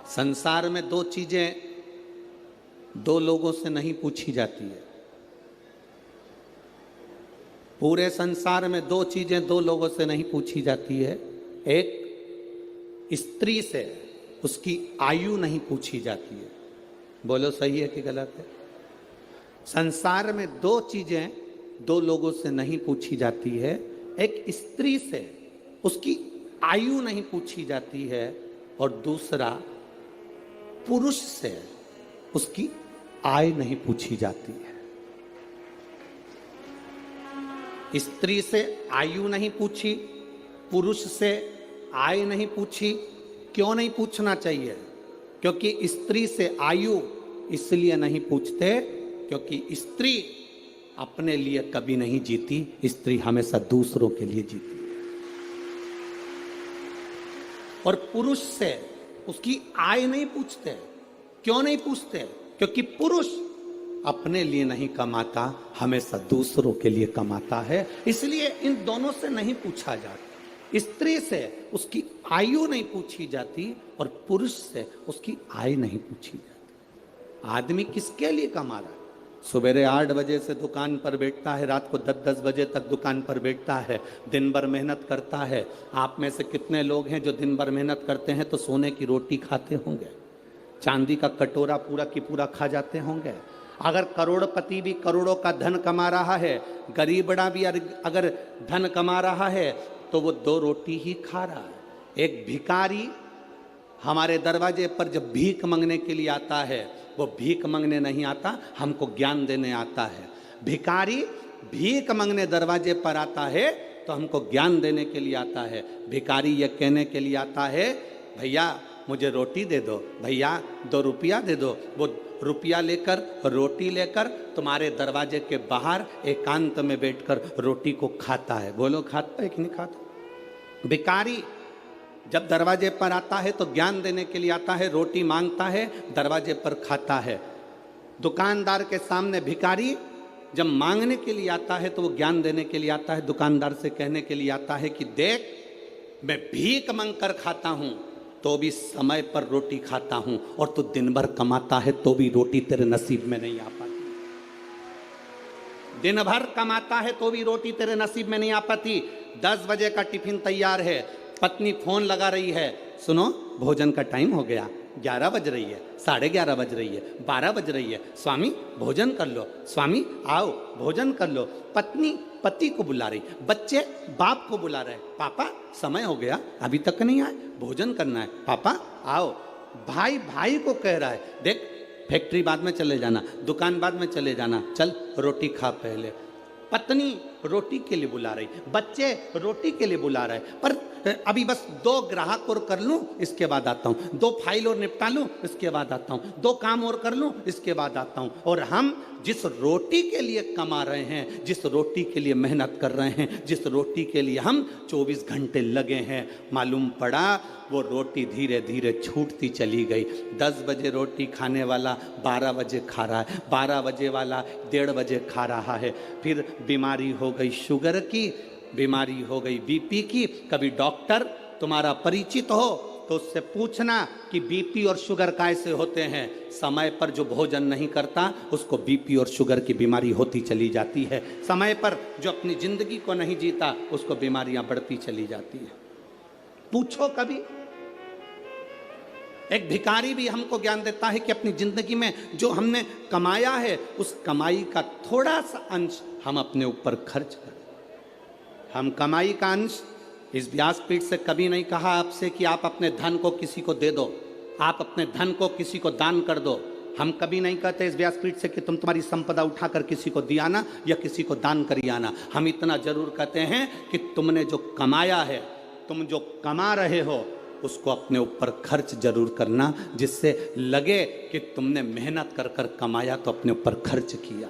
संसार में दो चीजें दो लोगों से नहीं पूछी जाती है। पूरे संसार में दो चीजें दो लोगों से नहीं पूछी जाती है। एक स्त्री से उसकी आयु नहीं पूछी जाती है। बोलो सही है कि गलत है? संसार में दो चीजें दो लोगों से नहीं पूछी जाती है। एक स्त्री से उसकी आयु नहीं पूछी जाती है और दूसरा पुरुष से उसकी आय नहीं पूछी जाती है। स्त्री से आयु नहीं पूछी, पुरुष से आय नहीं पूछी। क्यों नहीं पूछना चाहिए? क्योंकि स्त्री से आयु इसलिए नहीं पूछते क्योंकि स्त्री अपने लिए कभी नहीं जीती, स्त्री हमेशा दूसरों के लिए जीती। और पुरुष से उसकी आय नहीं पूछते। क्यों नहीं पूछते? क्योंकि पुरुष अपने लिए नहीं कमाता, हमेशा दूसरों के लिए कमाता है, इसलिए इन दोनों से नहीं पूछा जाता। स्त्री से उसकी आयु नहीं पूछी जाती और पुरुष से उसकी आय नहीं पूछी जाती। आदमी किसके लिए कमा रहा है? सवेरे 8 बजे से दुकान पर बैठता है, रात को 10-10 बजे तक दुकान पर बैठता है, दिन भर मेहनत करता है। आप में से कितने लोग हैं जो दिन भर मेहनत करते हैं तो सोने की रोटी खाते होंगे, चांदी का कटोरा पूरा की पूरा खा जाते होंगे? अगर करोड़पति भी करोड़ों का धन कमा रहा है, गरीबड़ा भी अगर धन कमा रहा है तो वो 2 रोटी ही खा रहा है। एक भिखारी हमारे दरवाजे पर जब भीख मांगने के लिए आता है, वो भीख मांगने नहीं आता, हमको ज्ञान देने आता है। भिखारी भीख मांगने दरवाजे पर आता है तो हमको ज्ञान देने के लिए आता है। भिखारी ये कहने के लिए आता है, भैया मुझे रोटी दे दो, भैया 2 रुपया दे दो। वो रुपया लेकर रोटी लेकर तुम्हारे दरवाजे के बाहर एकांत में बैठकर रोटी को खाता है। बोलो खाता है कि नहीं खाता? भिखारी जब दरवाजे पर आता है तो ज्ञान देने के लिए आता है, रोटी मांगता है, दरवाजे पर खाता है। दुकानदार के सामने भिखारी जब मांगने के लिए आता है तो वो ज्ञान देने के लिए आता है, दुकानदार से कहने के लिए आता है कि देख मैं भीख मांग कर खाता हूं तो भी समय पर रोटी खाता हूं, और तू दिन भर कमाता है तो भी रोटी तेरे नसीब में नहीं आ पाती। दिन भर कमाता है तो भी रोटी तेरे नसीब में नहीं आ पाती। 10 बजे का टिफिन तैयार है, पत्नी फोन लगा रही है, सुनो भोजन का टाइम हो गया, 11 बज रही है, 11:30 बज रही है, 12 बज रही है, स्वामी भोजन कर लो, स्वामी आओ भोजन कर लो। पत्नी पति को बुला रही, बच्चे बाप को बुला रहे, पापा समय हो गया अभी तक नहीं आए, भोजन करना है, पापा आओ। भाई भाई को कह रहा है, देख फैक्ट्री बाद में चले जाना, दुकान बाद में चले जाना, चल रोटी खा पहले। पत्नी रोटी के लिए बुला रही, बच्चे रोटी के लिए बुला रहे, पर अभी बस 2 ग्राहक और कर लूं इसके बाद आता हूं, 2 फाइल और निपटा लूं इसके बाद आता हूं, 2 काम और कर लूं इसके बाद आता हूं। और हम जिस रोटी के लिए कमा रहे हैं, जिस रोटी के लिए मेहनत कर रहे हैं, जिस रोटी के लिए हम 24 घंटे लगे हैं, मालूम पड़ा वो रोटी धीरे धीरे छूटती चली गई। 10 बजे रोटी खाने वाला 12 बजे खा रहा है, 12 बजे वाला 1:30 बजे खा रहा है। फिर बीमारी हो गई शुगर की, बीमारी हो गई बीपी की। कभी डॉक्टर तुम्हारा परिचित हो तो उससे पूछना कि बीपी और शुगर कैसे होते हैं। समय पर जो भोजन नहीं करता उसको बीपी और शुगर की बीमारी होती चली जाती है। समय पर जो अपनी जिंदगी को नहीं जीता उसको बीमारियां बढ़ती चली जाती है। पूछो कभी। एक भिखारी भी हमको ज्ञान देता है कि अपनी जिंदगी में जो हमने कमाया है उस कमाई का थोड़ा सा अंश हम अपने ऊपर खर्च करें। हम कमाई का अंश, इस व्यासपीठ से कभी नहीं कहा आपसे कि आप अपने धन को किसी को दे दो, आप अपने धन को किसी को दान कर दो। हम कभी नहीं कहते इस व्यासपीठ से कि तुम तुम्हारी संपदा उठाकर किसी को दिया ना या किसी को दान करिया ना। हम इतना जरूर कहते हैं कि तुमने जो कमाया है, तुम जो कमा रहे हो उसको अपने ऊपर खर्च जरूर करना, जिससे लगे कि तुमने मेहनत कर कर कमाया तो अपने ऊपर खर्च किया।